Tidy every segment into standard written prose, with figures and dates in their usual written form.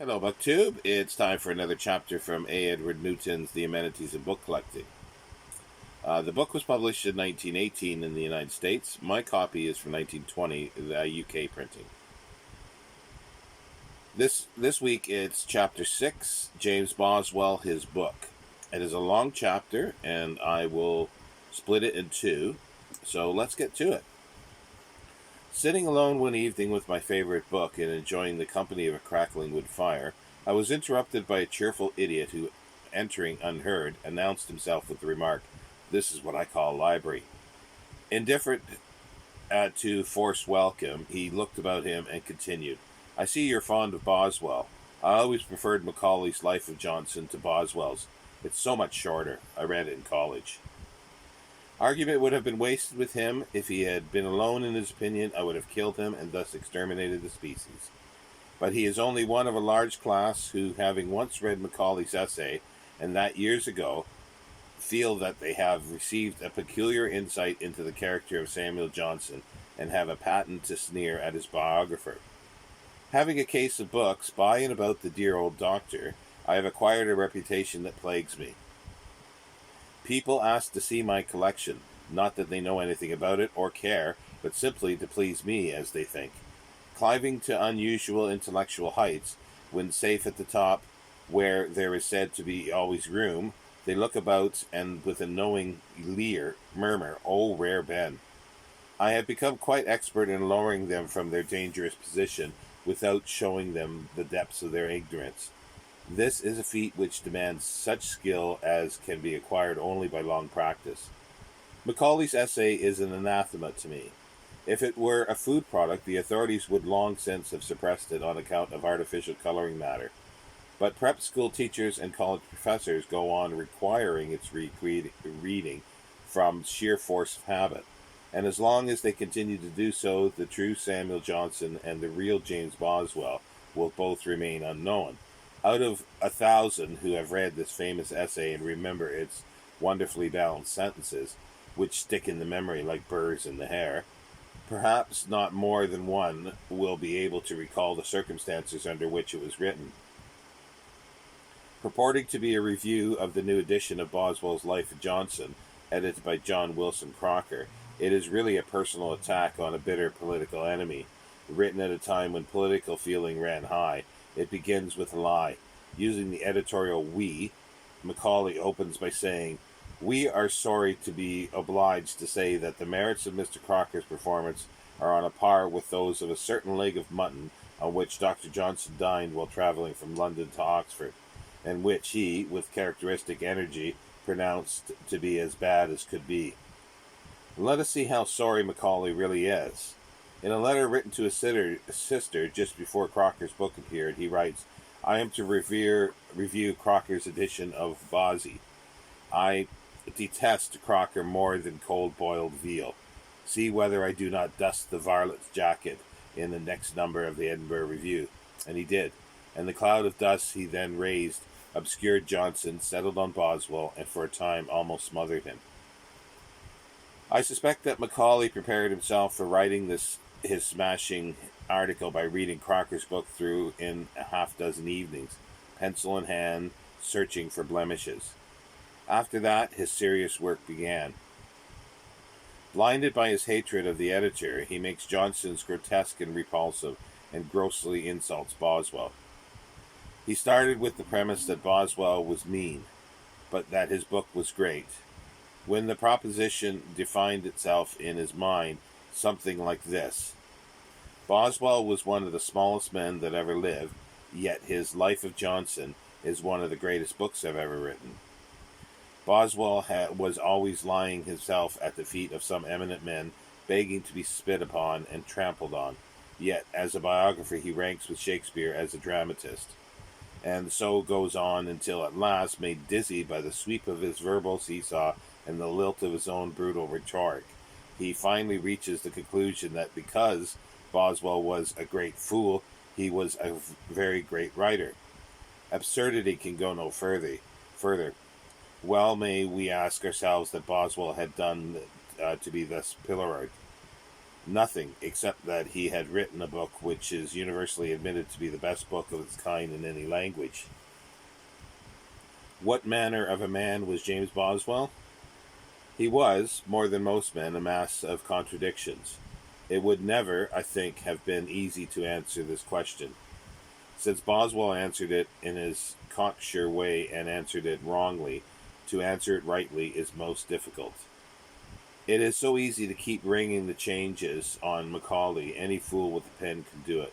Hello, BookTube. It's time for another chapter from A. Edward Newton's The Amenities of Book Collecting. The book was published in 1918 in the United States. My copy is from 1920, the UK printing. This week it's chapter 6, James Boswell, his book. It is a long chapter, and I will split it in two. So let's get to it. Sitting alone one evening with my favorite book and enjoying the company of a crackling wood fire, I was interrupted by a cheerful idiot who, entering unheard, announced himself with the remark, "This is what I call a library." Indifferent to forced welcome, he looked about him and continued, "I see you're fond of Boswell. I always preferred Macaulay's Life of Johnson to Boswell's. It's so much shorter. I read it in college." Argument would have been wasted with him. If he had been alone in his opinion, I would have killed him and thus exterminated the species. But he is only one of a large class who, having once read Macaulay's essay, and that years ago, feel that they have received a peculiar insight into the character of Samuel Johnson and have a patent to sneer at his biographer. Having a case of books by and about the dear old doctor, I have acquired a reputation that plagues me. People ask to see my collection, not that they know anything about it or care, but simply to please me, as they think. Climbing to unusual intellectual heights, when safe at the top, where there is said to be always room, they look about and with a knowing leer murmur, "Oh, rare Ben." I have become quite expert in lowering them from their dangerous position without showing them the depths of their ignorance. This is a feat which demands such skill as can be acquired only by long practice. Macaulay's essay is an anathema to me. If it were a food product, the authorities would long since have suppressed it on account of artificial coloring matter. But prep school teachers and college professors go on requiring its reading from sheer force of habit. And as long as they continue to do so, the true Samuel Johnson and the real James Boswell will both remain unknown. Out of 1,000 who have read this famous essay and remember its wonderfully balanced sentences, which stick in the memory like burrs in the hair, perhaps not more than one will be able to recall the circumstances under which it was written. Purporting to be a review of the new edition of Boswell's Life of Johnson, edited by John Wilson Crocker, it is really a personal attack on a bitter political enemy. Written at a time when political feeling ran high, it begins with a lie. Using the editorial "we," Macaulay opens by saying, "We are sorry to be obliged to say that the merits of Mr. Crocker's performance are on a par with those of a certain leg of mutton on which Dr. Johnson dined while travelling from London to Oxford, and which he, with characteristic energy, pronounced to be as bad as could be." Let us see how sorry Macaulay really is. In a letter written to his sister just before Crocker's book appeared, he writes, "I am to review Crocker's edition of Bosie. I detest Crocker more than cold-boiled veal. See whether I do not dust the varlet's jacket in the next number of the Edinburgh Review." And he did. And the cloud of dust he then raised obscured Johnson, settled on Boswell, and for a time almost smothered him. I suspect that Macaulay prepared himself for writing his smashing article by reading Crocker's book through in a half-dozen evenings, pencil in hand, searching for blemishes. After that, his serious work began. Blinded by his hatred of the editor, he makes Johnson's grotesque and repulsive, and grossly insults Boswell. He started with the premise that Boswell was mean, but that his book was great. When the proposition defined itself in his mind, something like this: Boswell was one of the smallest men that ever lived, yet his Life of Johnson is one of the greatest books I've ever written. Boswell was always lying himself at the feet of some eminent men, begging to be spit upon and trampled on, yet as a biographer he ranks with Shakespeare as a dramatist. And so goes on until at last, made dizzy by the sweep of his verbal seesaw and the lilt of his own brutal rhetoric, he finally reaches the conclusion that because Boswell was a great fool, he was a very great writer. Absurdity can go no further. Well may we ask ourselves that Boswell had done to be thus pilloried. Nothing, except that he had written a book which is universally admitted to be the best book of its kind in any language. What manner of a man was James Boswell? He was, more than most men, a mass of contradictions. It would never, I think, have been easy to answer this question. Since Boswell answered it in his cocksure way and answered it wrongly, to answer it rightly is most difficult. It is so easy to keep ringing the changes on Macaulay. Any fool with a pen can do it.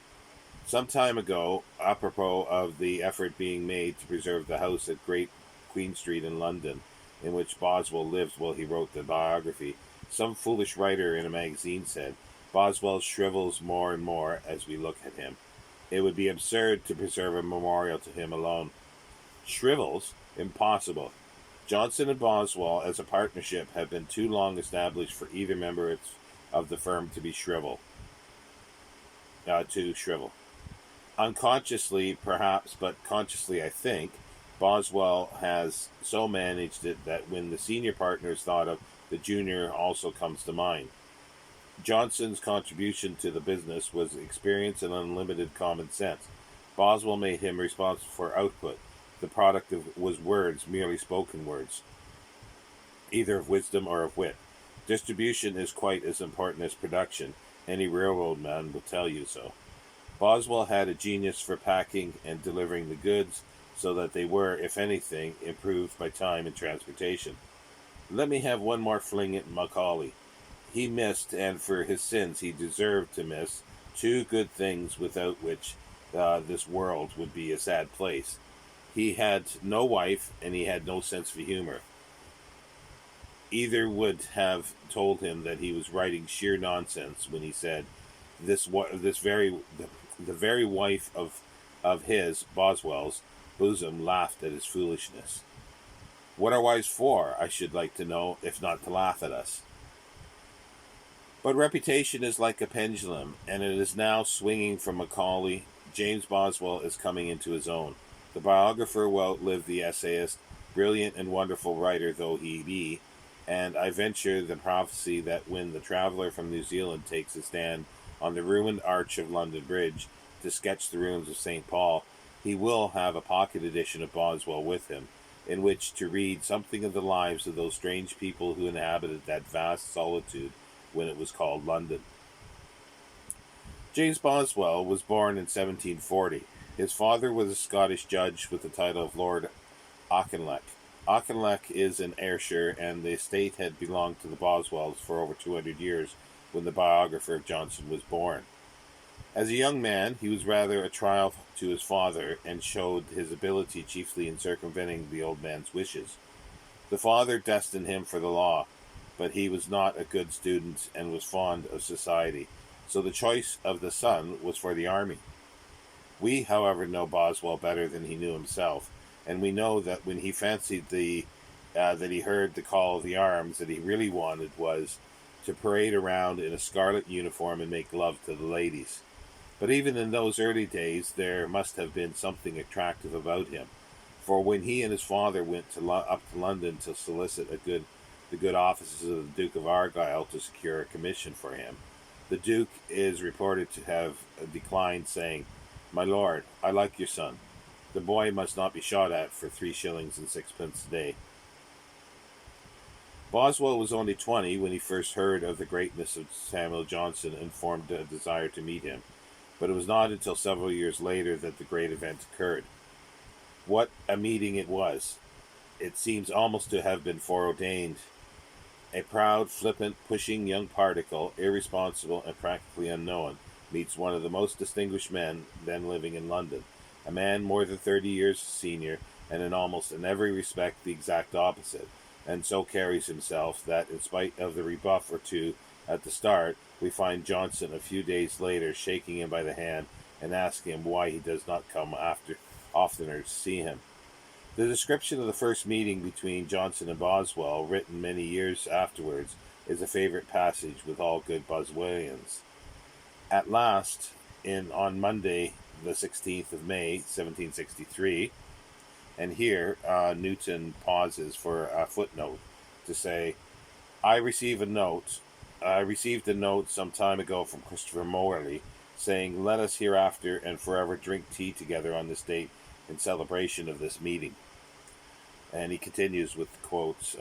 Some time ago, apropos of the effort being made to preserve the house at Great Queen Street in London, in which Boswell lived while he wrote the biography, some foolish writer in a magazine said, "Boswell shrivels more and more as we look at him. It would be absurd to preserve a memorial to him alone." Shrivels? Impossible. Johnson and Boswell, as a partnership, have been too long established for either member of the firm to shrivel. Unconsciously, perhaps, but consciously, I think, Boswell has so managed it that when the senior partner is thought of, the junior also comes to mind. Johnson's contribution to the business was experience and unlimited common sense. Boswell made him responsible for output. The product was words, merely spoken words, either of wisdom or of wit. Distribution is quite as important as production. Any railroad man will tell you so. Boswell had a genius for packing and delivering the goods so that they were, if anything, improved by time and transportation. Let me have one more fling at Macaulay. He missed, and for his sins he deserved to miss, two good things without which this world would be a sad place. He had no wife, and he had no sense of humor. Either would have told him that he was writing sheer nonsense when he said, the very wife of his, Boswell's, bosom laughed at his foolishness. What are wives for, I should like to know, if not to laugh at us? But reputation is like a pendulum, and it is now swinging from Macaulay. James Boswell is coming into his own. The biographer will outlive the essayist, brilliant and wonderful writer though he be, and I venture the prophecy that when the traveller from New Zealand takes a stand on the ruined arch of London Bridge to sketch the ruins of St. Paul, he will have a pocket edition of Boswell with him, in which to read something of the lives of those strange people who inhabited that vast solitude when it was called London. James Boswell was born in 1740. His father was a Scottish judge with the title of Lord Auchinleck. Auchinleck is in Ayrshire, and the estate had belonged to the Boswells for over 200 years when the biographer of Johnson was born. As a young man, he was rather a trial to his father, and showed his ability chiefly in circumventing the old man's wishes. The father destined him for the law, but he was not a good student and was fond of society, so the choice of the son was for the army. We, however, know Boswell better than he knew himself, and we know that when he fancied that he heard the call of the arms, that he really wanted was to parade around in a scarlet uniform and make love to the ladies. But even in those early days, there must have been something attractive about him, for when he and his father went up to London to solicit the good offices of the Duke of Argyll to secure a commission for him, the Duke is reported to have declined, saying, "My lord, I like your son. The boy must not be shot at for 3 shillings and 6 pence a day." Boswell was only 20 when he first heard of the greatness of Samuel Johnson and formed a desire to meet him, but it was not until several years later that the great event occurred. What a meeting it was! It seems almost to have been foreordained. A proud, flippant, pushing young particle, irresponsible and practically unknown, meets one of the most distinguished men then living in London, a man more than 30 years senior, and in almost in every respect the exact opposite, and so carries himself that, in spite of the rebuff or two at the start, we find Johnson a few days later shaking him by the hand and asking him why he does not come oftener to see him. The description of the first meeting between Johnson and Boswell, written many years afterwards, is a favorite passage with all good Boswellians. At last, on Monday, the 16th of May, 1763, and here Newton pauses for a footnote to say, "I receive a note I received a note some time ago from Christopher Morley saying, "Let us hereafter and forever drink tea together on this date in celebration of this meeting." And he continues with the quotes.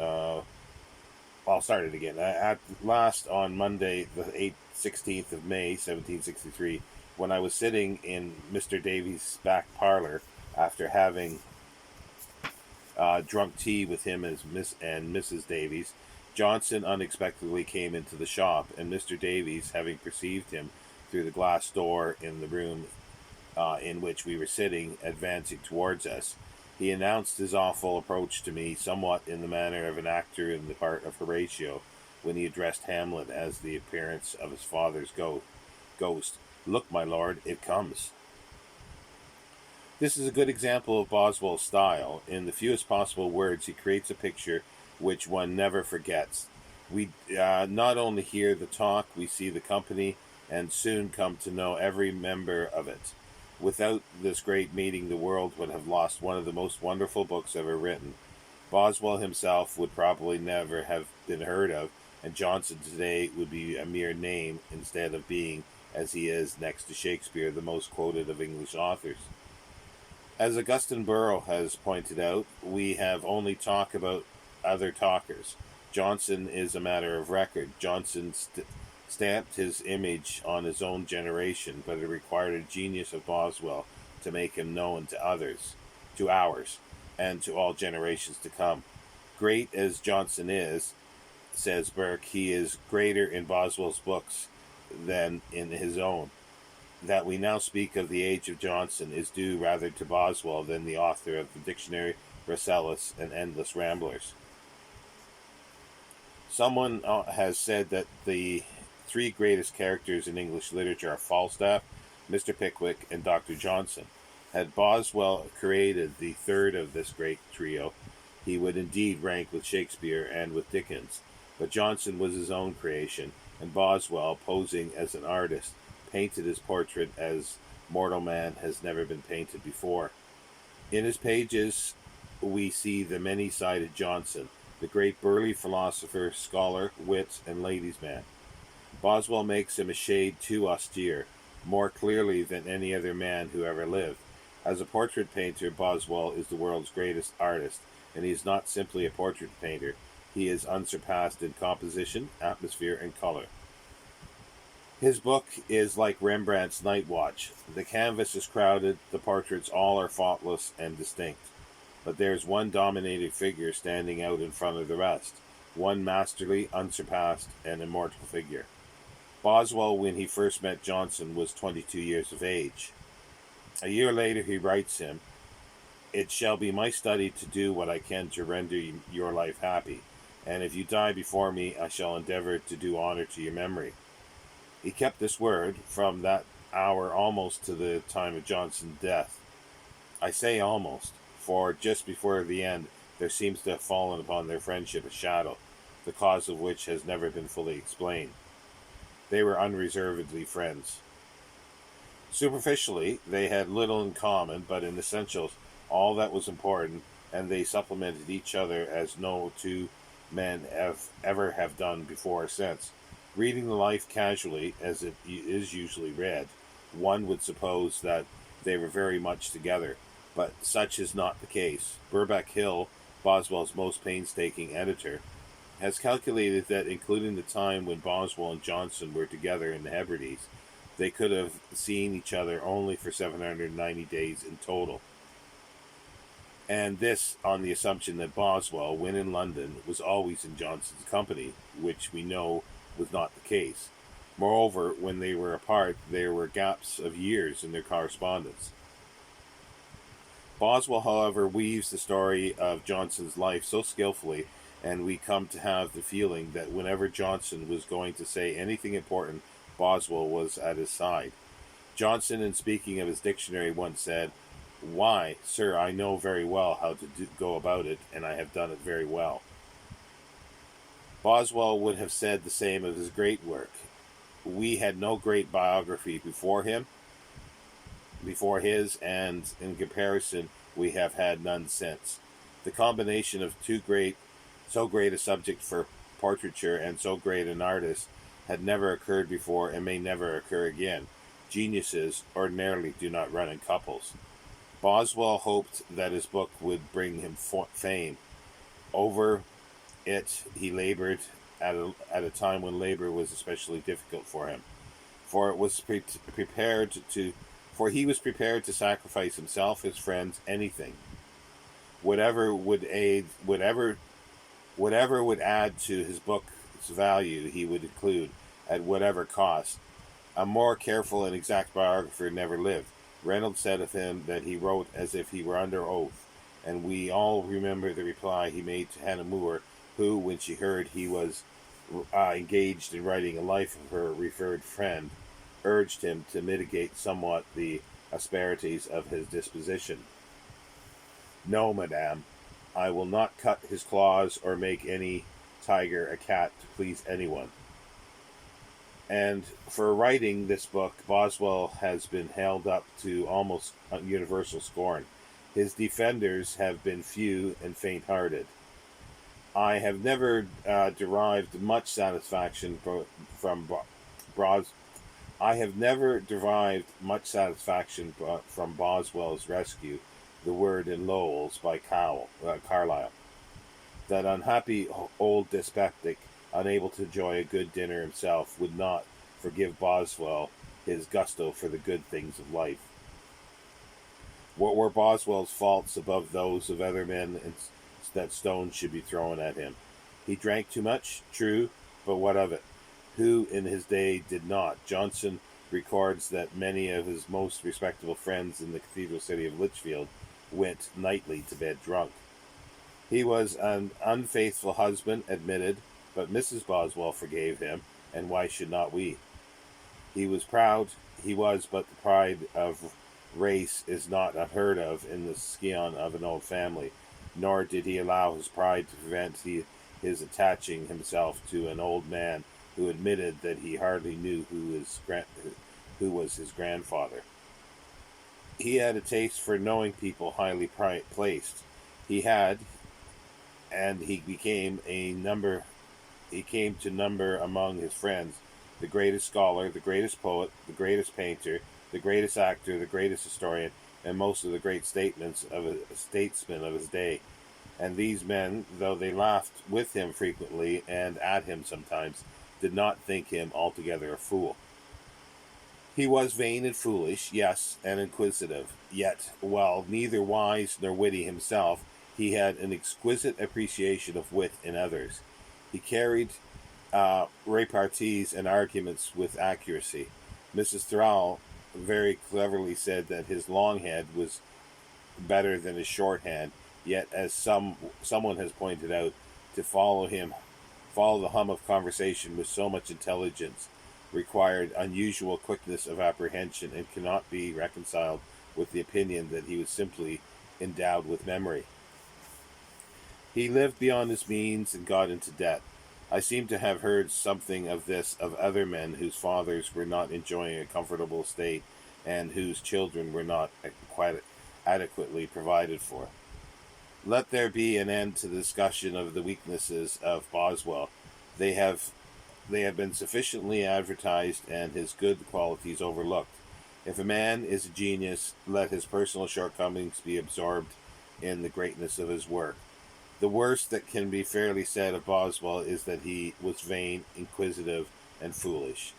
I'll start it again. At last, on Monday, the 16th of May, 1763, when I was sitting in Mr. Davies' back parlor after having drunk tea with him as Miss and Mrs. Davies, Johnson unexpectedly came into the shop, and Mr. Davies, having perceived him through the glass door in the room in which we were sitting, advancing towards us, he announced his awful approach to me somewhat in the manner of an actor in the part of Horatio when he addressed Hamlet as the appearance of his father's ghost. "Look, my lord, it comes." This is a good example of Boswell's style. In the fewest possible words, he creates a picture which one never forgets. We not only hear the talk, we see the company, and soon come to know every member of it. Without this great meeting, the world would have lost one of the most wonderful books ever written. Boswell himself would probably never have been heard of, and Johnson today would be a mere name instead of being, as he is next to Shakespeare, the most quoted of English authors. As Augustine Burrow has pointed out, we have only talk about other talkers. Johnson is a matter of record. Johnson stamped his image on his own generation, but it required a genius of Boswell to make him known to others, to ours, and to all generations to come. Great as Johnson is, says Burke, he is greater in Boswell's books than in his own. That we now speak of the age of Johnson is due rather to Boswell than the author of the Dictionary, Rasselas, and Endless Ramblers. Someone has said that the three greatest characters in English literature are Falstaff, Mr. Pickwick, and Dr. Johnson. Had Boswell created the third of this great trio, he would indeed rank with Shakespeare and with Dickens. But Johnson was his own creation, and Boswell, posing as an artist, painted his portrait as mortal man has never been painted before. In his pages, we see the many-sided Johnson, the great burly philosopher, scholar, wit, and ladies' man. Boswell makes him a shade too austere, more clearly than any other man who ever lived. As a portrait painter, Boswell is the world's greatest artist, and he is not simply a portrait painter. He is unsurpassed in composition, atmosphere, and color. His book is like Rembrandt's Night Watch. The canvas is crowded, the portraits all are faultless and distinct. But there's one dominating figure standing out in front of the rest, one masterly, unsurpassed, and immortal figure. Boswell, when he first met Johnson, was 22 years of age. A year later he writes him, "It shall be my study to do what I can to render your life happy, and if you die before me, I shall endeavor to do honor to your memory." He kept this word from that hour almost to the time of Johnson's death. I say almost, for just before the end there seems to have fallen upon their friendship a shadow, the cause of which has never been fully explained. They were unreservedly friends. Superficially, they had little in common, but in essentials, all that was important, and they supplemented each other as no two men ever have done before or since. Reading the life casually, as it is usually read, one would suppose that they were very much together, but such is not the case. Birkbeck Hill, Boswell's most painstaking editor, has calculated that, including the time when Boswell and Johnson were together in the Hebrides, they could have seen each other only for 790 days in total. And this on the assumption that Boswell, when in London, was always in Johnson's company, which we know was not the case. Moreover, when they were apart, there were gaps of years in their correspondence. Boswell, however, weaves the story of Johnson's life so skillfully, and we come to have the feeling that whenever Johnson was going to say anything important, Boswell was at his side. Johnson, in speaking of his dictionary, once said, "Why, sir, I know very well how to go about it, and I have done it very well." Boswell would have said the same of his great work. We had no great biography before his, and in comparison, we have had none since. The combination of so great a subject for portraiture and so great an artist had never occurred before and may never occur again. Geniuses ordinarily do not run in couples. Boswell hoped that his book would bring him fame. Over it, he labored at a time when labor was especially difficult for him. For it was prepared to, for he was prepared to sacrifice himself, his friends, anything, whatever would aid, whatever would add to his book's value, he would include at whatever cost. A more careful and exact biographer never lived. Reynolds said of him that he wrote as if he were under oath, and we all remember the reply he made to Hannah More, who, when she heard he was engaged in writing a life of her revered friend, urged him to mitigate somewhat the asperities of his disposition. "No, madame, I will not cut his claws or make any tiger a cat to please anyone." And for writing this book, Boswell has been held up to almost universal scorn. His defenders have been few and faint-hearted. I have never derived much satisfaction from I have never derived much satisfaction from Boswell's rescue, the word in Lowell's by Carlyle. That unhappy old dyspeptic, unable to enjoy a good dinner himself, would not forgive Boswell his gusto for the good things of life. What were Boswell's faults above those of other men that stones should be thrown at him? He drank too much, true, but what of it? Who in his day did not? Johnson records that many of his most respectable friends in the cathedral city of Lichfield went nightly to bed drunk. He was an unfaithful husband, admitted, but Mrs. Boswell forgave him, and why should not we? He was proud, but the pride of race is not unheard of in the scion of an old family, nor did he allow his pride to prevent his attaching himself to an old man who admitted that he hardly knew who was his grandfather. He had a taste for knowing people highly placed. He had, and he came to number among his friends the greatest scholar, the greatest poet, the greatest painter, the greatest actor, the greatest historian, and most of the great statesmen of his day. And these men, though they laughed with him frequently and at him sometimes, did not think him altogether a fool. He was vain and foolish, yes, and inquisitive, yet, while neither wise nor witty himself, he had an exquisite appreciation of wit in others. He carried repartees and arguments with accuracy. Mrs. Thrall very cleverly said that his long head was better than his shorthand, yet, as someone has pointed out, to follow the hum of conversation with so much intelligence required unusual quickness of apprehension and cannot be reconciled with the opinion that he was simply endowed with memory. He lived beyond his means and got into debt. I seem to have heard something of this of other men whose fathers were not enjoying a comfortable estate and whose children were not quite adequately provided for. Let there be an end to the discussion of the weaknesses of Boswell. They have been sufficiently advertised and his good qualities overlooked. If a man is a genius, let his personal shortcomings be absorbed in the greatness of his work. The worst that can be fairly said of Boswell is that he was vain, inquisitive, and foolish.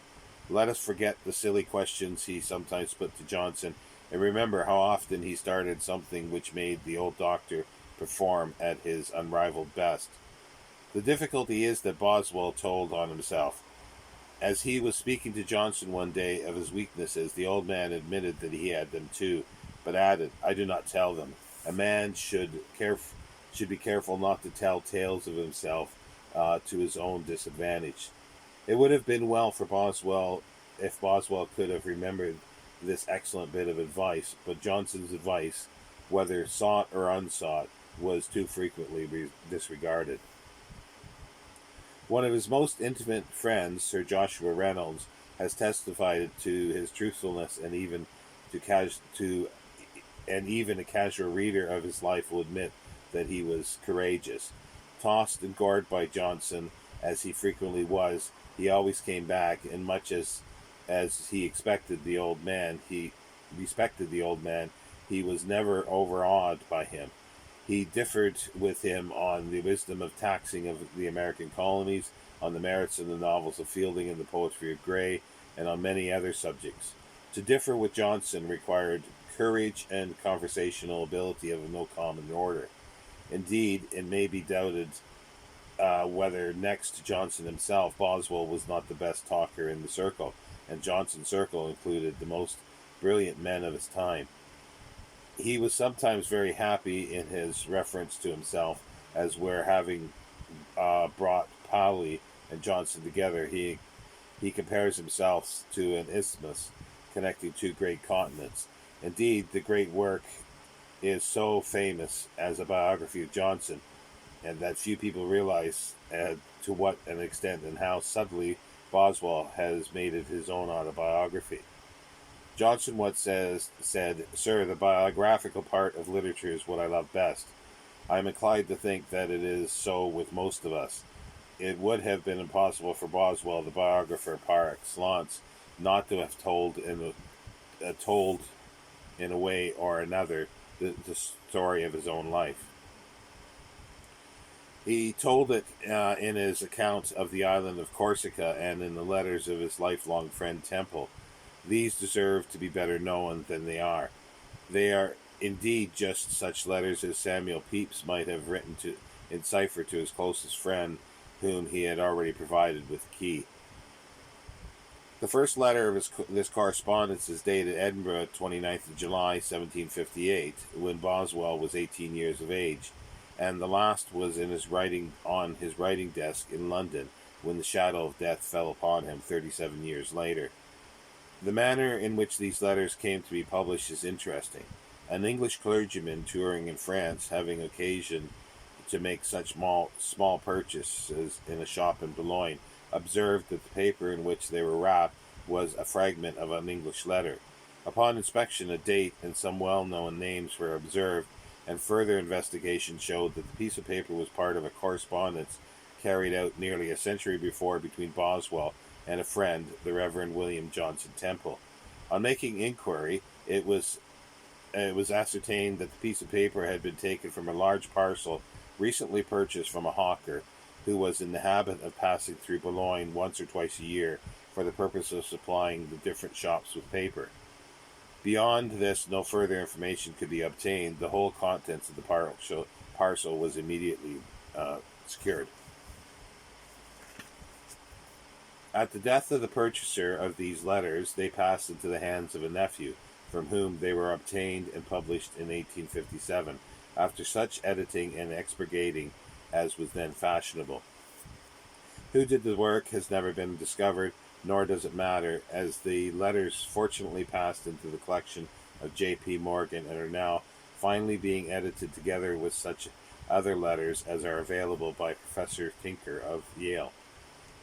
Let us forget the silly questions he sometimes put to Johnson, and remember how often he started something which made the old doctor perform at his unrivaled best. The difficulty is that Boswell told on himself. As he was speaking to Johnson one day of his weaknesses, the old man admitted that he had them too, but added, "I do not tell them. A man should be careful not to tell tales of himself to his own disadvantage." It would have been well for Boswell if Boswell could have remembered this excellent bit of advice, but Johnson's advice, whether sought or unsought, was too frequently disregarded. One of his most intimate friends, Sir Joshua Reynolds, has testified to his truthfulness, and even a casual reader of his life will admit that he was courageous. Tossed and gored by Johnson, as he frequently was, he always came back, and much as he respected the old man, he was never overawed by him. He differed with him on the wisdom of taxing of the American colonies, on the merits of the novels of Fielding and the poetry of Gray, and on many other subjects. To differ with Johnson required courage and conversational ability of no common order. Indeed, it may be doubted whether next to Johnson himself, Boswell was not the best talker in the circle, and Johnson's circle included the most brilliant men of his time. He was sometimes very happy in his reference to himself as where having brought Bodley and Johnson together, he compares himself to an isthmus connecting two great continents. Indeed, the great work is so famous as a biography of Johnson, and that few people realize to what an extent and how subtly Boswell has made it his own autobiography. Johnson once said, "Sir, the biographical part of literature is what I love best. I am inclined to think that it is so with most of us. It would have been impossible for Boswell, the biographer par excellence, not to have told in a way or another the story of his own life." He told it in his account of the island of Corsica and in the letters of his lifelong friend Temple. These deserve to be better known than they are. They are indeed just such letters as Samuel Pepys might have written in cipher to his closest friend, whom he had already provided with a key. The first letter of this correspondence is dated Edinburgh, 29th of July, 1758, when Boswell was 18 years of age, and the last was on his writing desk in London, when the shadow of death fell upon him 37 years later. The manner in which these letters came to be published is interesting. An English clergyman touring in France, having occasion to make such small purchases in a shop in Boulogne, observed that the paper in which they were wrapped was a fragment of an English letter. Upon inspection, a date and some well-known names were observed, and further investigation showed that the piece of paper was part of a correspondence carried out nearly a century before between Boswell and a friend, the Reverend William Johnson Temple. On making inquiry, it was ascertained that the piece of paper had been taken from a large parcel recently purchased from a hawker who was in the habit of passing through Boulogne once or twice a year for the purpose of supplying the different shops with paper. Beyond this, no further information could be obtained. The whole contents of the parcel was immediately secured. At the death of the purchaser of these letters, they passed into the hands of a nephew, from whom they were obtained and published in 1857, after such editing and expurgating as was then fashionable. Who did the work has never been discovered, nor does it matter, as the letters fortunately passed into the collection of J.P. Morgan and are now finally being edited together with such other letters as are available by Professor Tinker of Yale.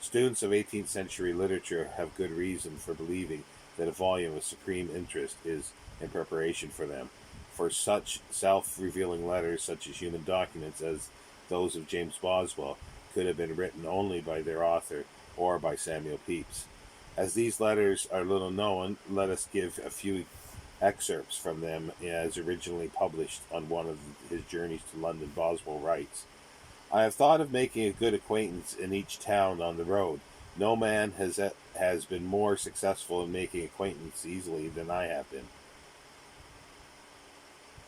Students of 18th century literature have good reason for believing that a volume of supreme interest is in preparation for them, for such self-revealing letters such as human documents as those of James Boswell could have been written only by their author or by Samuel Pepys. As these letters are little known, let us give a few excerpts from them as originally published on one of his journeys to London. Boswell writes, "I have thought of making a good acquaintance in each town on the road. No man has been more successful in making acquaintance easily than I have been.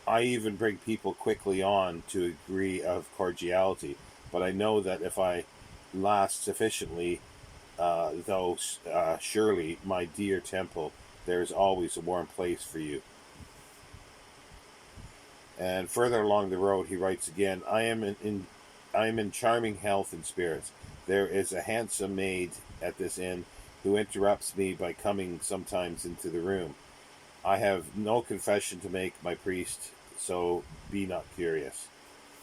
I even bring people quickly on to a degree of cordiality, but I know that if I last sufficiently, surely, my dear Temple, there is always a warm place for you." And further along the road, he writes again, I am in charming health and spirits. There is a handsome maid at this inn who interrupts me by coming sometimes into the room. I have no confession to make, my priest, so be not curious.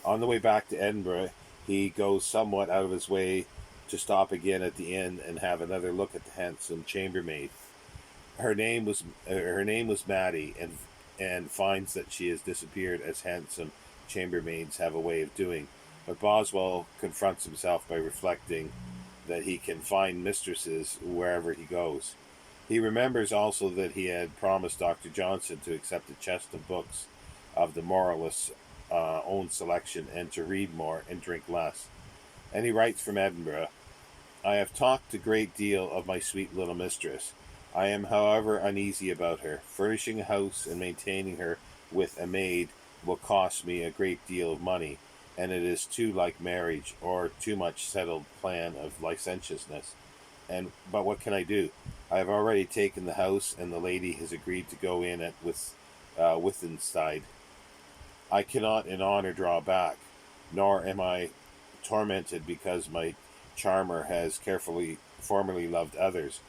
On the way back to Edinburgh, he goes somewhat out of his way to stop again at the inn and have another look at the handsome chambermaid. Her name was Maddie, and finds that she has disappeared, as handsome chambermaids have a way of doing. But Boswell confronts himself by reflecting that he can find mistresses wherever he goes. He remembers also that he had promised Dr. Johnson to accept a chest of books of the moralist's own selection and to read more and drink less. And he writes from Edinburgh: I have talked a great deal of my sweet little mistress. I am, however, uneasy about her. Furnishing a house and maintaining her with a maid will cost me a great deal of money, and it is too like marriage, or too much settled plan of licentiousness. But what can I do? I have already taken the house, and the lady has agreed to go in it with inside. I cannot in honour draw back, nor am I tormented because my charmer has formerly loved others.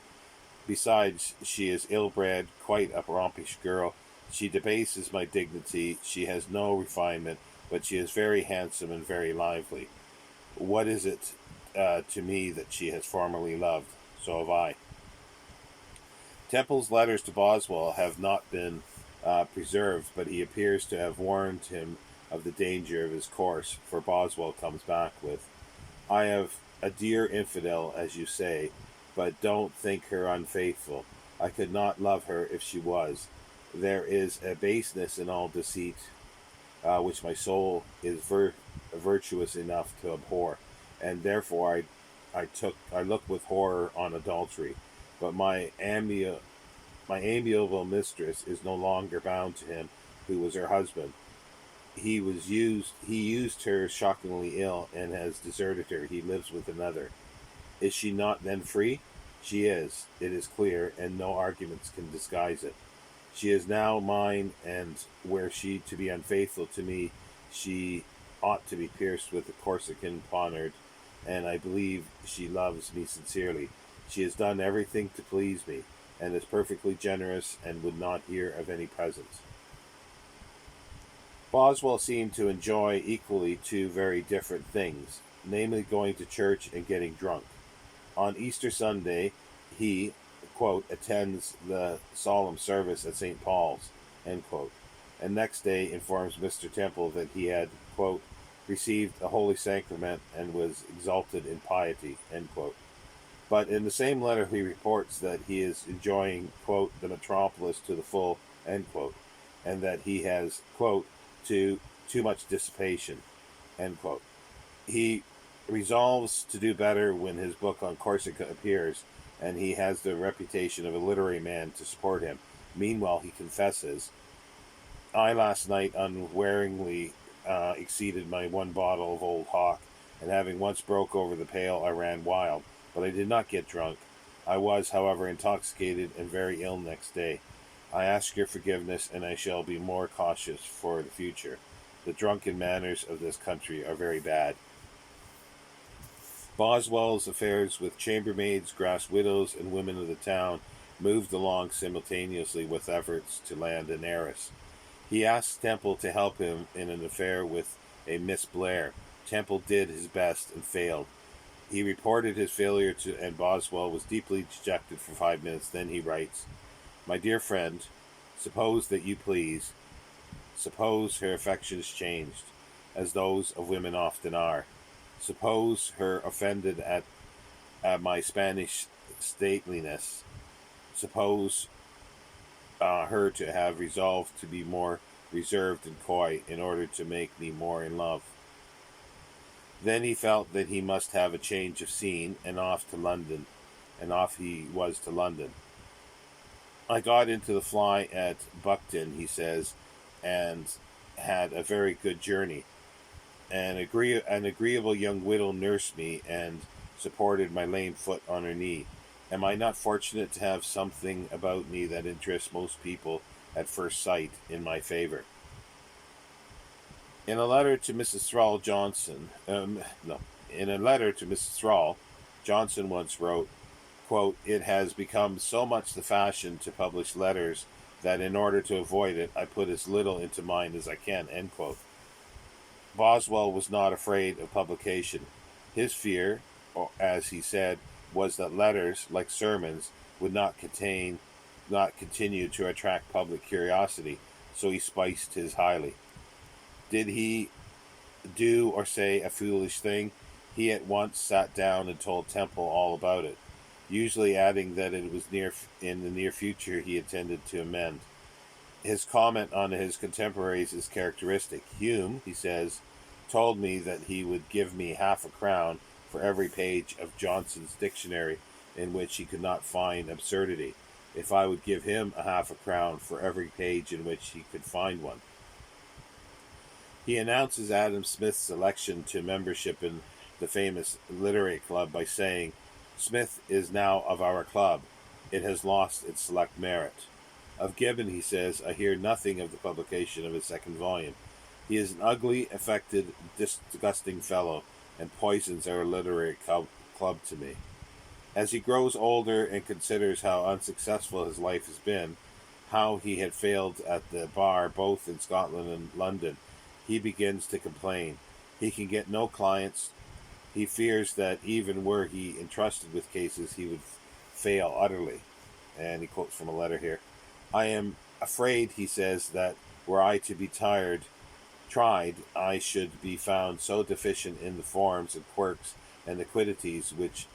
Besides, she is ill-bred, quite a rompish girl. She debases my dignity. She has no refinement, but she is very handsome and very lively. What is it to me that she has formerly loved? So have I. Temple's letters to Boswell have not been preserved, but he appears to have warned him of the danger of his course, for Boswell comes back with, I have a dear infidel, as you say, but don't think her unfaithful. I could not love her if she was. There is a baseness in all deceit, which my soul is virtuous enough to abhor, and therefore I look with horror on adultery. But my amiable mistress is no longer bound to him who was her husband. He used her shockingly ill and has deserted her. He lives with another. Is she not then free? She is, it is clear, and no arguments can disguise it. She is now mine, and were she to be unfaithful to me, she ought to be pierced with a Corsican poniard, and I believe she loves me sincerely. She has done everything to please me, and is perfectly generous, and would not hear of any presents. Boswell seemed to enjoy equally two very different things, namely going to church and getting drunk. On Easter Sunday, he, quote, attends the solemn service at St. Paul's, end quote, and next day informs Mr. Temple that he had, quote, received a holy sacrament and was exalted in piety, end quote. But in the same letter he reports that he is enjoying, quote, the metropolis to the full, end quote, and that he has, quote, too much dissipation, end quote. He resolves to do better when his book on Corsica appears, and he has the reputation of a literary man to support him. Meanwhile, he confesses, I last night unwaringly exceeded my one bottle of Old Hawk, and having once broke over the pail, I ran wild, but I did not get drunk. I was, however, intoxicated and very ill next day. I ask your forgiveness, and I shall be more cautious for the future. The drunken manners of this country are very bad. Boswell's affairs with chambermaids, grass widows, and women of the town moved along simultaneously with efforts to land an heiress. He asked Temple to help him in an affair with a Miss Blair. Temple did his best and failed. He reported his failure and Boswell was deeply dejected for 5 minutes. Then he writes, My dear friend, suppose that you please. Suppose her affections changed, as those of women often are. Suppose her offended at my Spanish stateliness. Suppose her to have resolved to be more reserved and coy in order to make me more in love. Then he felt that he must have a change of scene, and off he was to London. I got into the fly at Buckton, he says, and had a very good journey. An agreeable young widow nursed me and supported my lame foot on her knee. Am I not fortunate to have something about me that interests most people at first sight in my favor? In a letter to Mrs. Thrall, Johnson once wrote, quote, It has become so much the fashion to publish letters that in order to avoid it, I put as little into mine as I can, end quote. Boswell was not afraid of publication. His fear, as he said, was that letters, like sermons, would not continue to attract public curiosity, so he spiced his highly. Did he do or say a foolish thing? He at once sat down and told Temple all about it, usually adding that it was in the near future he intended to amend. His comment on his contemporaries is characteristic. Hume, he says, told me that he would give me half a crown for every page of Johnson's dictionary in which he could not find absurdity, if I would give him a half a crown for every page in which he could find one. He announces Adam Smith's election to membership in the famous literary club by saying, "Smith is now of our club. It has lost its select merit." Of Gibbon, he says, "I hear nothing of the publication of his second volume. He is an ugly, affected, disgusting fellow, and poisons our literary club to me." As he grows older and considers how unsuccessful his life has been, how he had failed at the bar both in Scotland and London, he begins to complain. He can get no clients. He fears that even were he entrusted with cases, he would fail utterly. And he quotes from a letter here. "I am afraid," he says, "that were I to be tried, I should be found so deficient in the forms and quirks and the quiddities which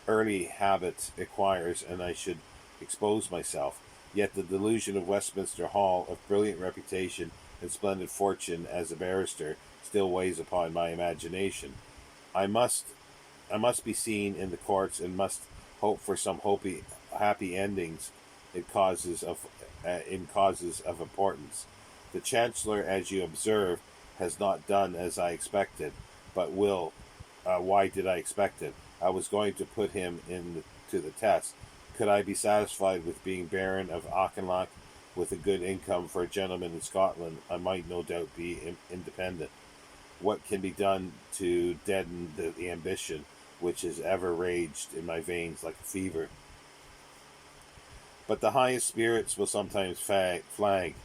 early habit acquires, and I should expose myself. Yet the delusion of Westminster Hall, of brilliant reputation and splendid fortune as a barrister, still weighs upon my imagination. I must be seen in the courts, and must hope for some happy endings in causes of importance. The Chancellor, as you observe, has not done as I expected, but will. Why did I expect it? I was going to put him to the test. Could I be satisfied with being Baron of Auchinleck, with a good income for a gentleman in Scotland? I might no doubt be independent. What can be done to deaden the ambition which has ever raged in my veins like a fever? But the highest spirits will sometimes flag.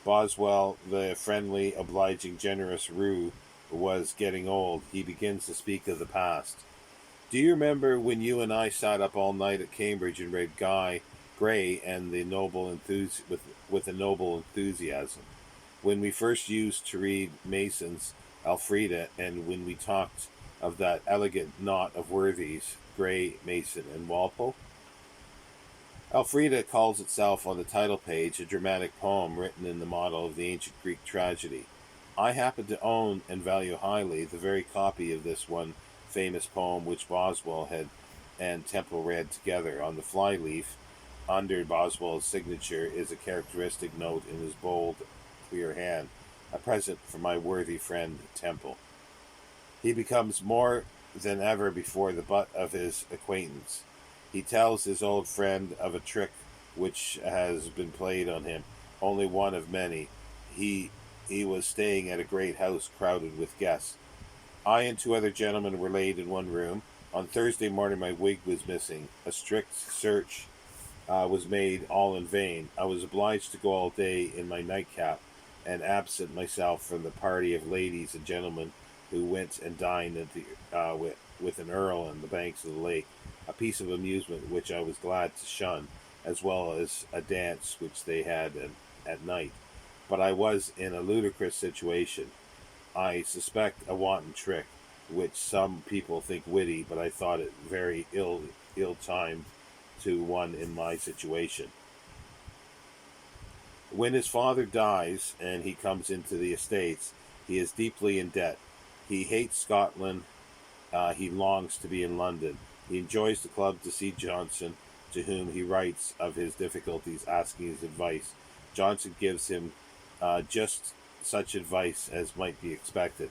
Boswell, the friendly, obliging, generous Roo, was getting old. He begins to speak of the past. "Do you remember when you and I sat up all night at Cambridge and read Gray and the with a noble enthusiasm? When we first used to read Mason's Elfrida, and when we talked of that elegant knot of worthies, Gray, Mason, and Walpole?" Elfrida calls itself on the title page a dramatic poem written in the model of the ancient Greek tragedy. I happen to own and value highly the very copy of this one famous poem which Boswell had and Temple read together. On the flyleaf, under Boswell's signature, is a characteristic note in his bold, clear hand, a present from my worthy friend Temple. He becomes more than ever before the butt of his acquaintance. He tells his old friend of a trick which has been played on him, only one of many. He was staying at a great house crowded with guests. I and two other gentlemen were laid in one room. On Thursday morning my wig was missing. A strict search was made, all in vain. I was obliged to go all day in my nightcap, and absent myself from the party of ladies and gentlemen who went and dined with an earl on the banks of the lake, a piece of amusement which I was glad to shun, as well as a dance which they had at night. But I was in a ludicrous situation. I suspect a wanton trick, which some people think witty, but I thought it very ill-timed to one in my situation. When his father dies and he comes into the estates, he is deeply in debt. He hates Scotland. He longs to be in London. He enjoys the club to see Johnson, to whom he writes of his difficulties, asking his advice. Johnson gives him just such advice as might be expected.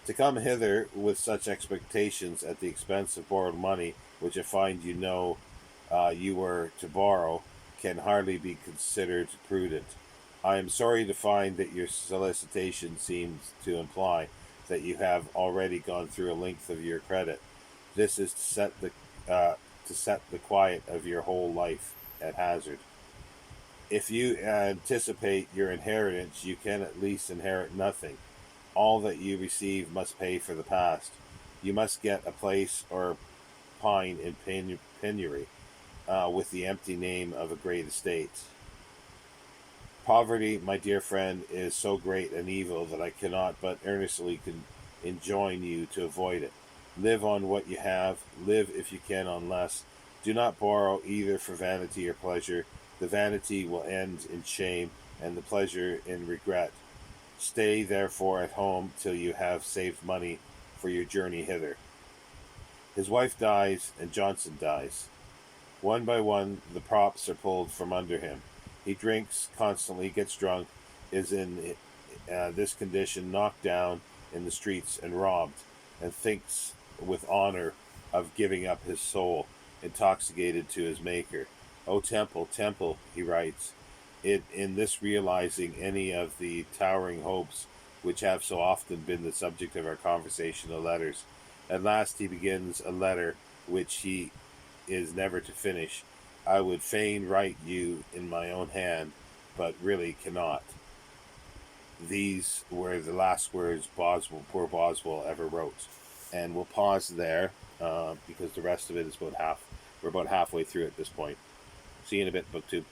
To come hither with such expectations at the expense of borrowed money, which I find you were to borrow, can hardly be considered prudent. I am sorry to find that your solicitation seems to imply that you have already gone through a length of your credit. This is to set the quiet of your whole life at hazard. If you anticipate your inheritance, you can at least inherit nothing. All that you receive must pay for the past. You must get a place or pine in penury, with the empty name of a great estate. Poverty, my dear friend, is so great an evil that I cannot but earnestly enjoin you to avoid it. Live on what you have, live if you can on less. Do not borrow either for vanity or pleasure. The vanity will end in shame, and the pleasure in regret. Stay therefore at home till you have saved money for your journey hither. His wife dies, and Johnson dies. One by one, the props are pulled from under him. He drinks constantly, gets drunk, is in this condition knocked down in the streets and robbed, and thinks with honor of giving up his soul, intoxicated to his Maker. O Temple, Temple, he writes, in this realizing any of the towering hopes which have so often been the subject of our conversational letters. At last he begins a letter which he is never to finish. I would fain write you in my own hand, but really cannot. These were the last words poor Boswell ever wrote. And we'll pause there because the rest of it is we're about halfway through at this point. See you in a bit, book 2.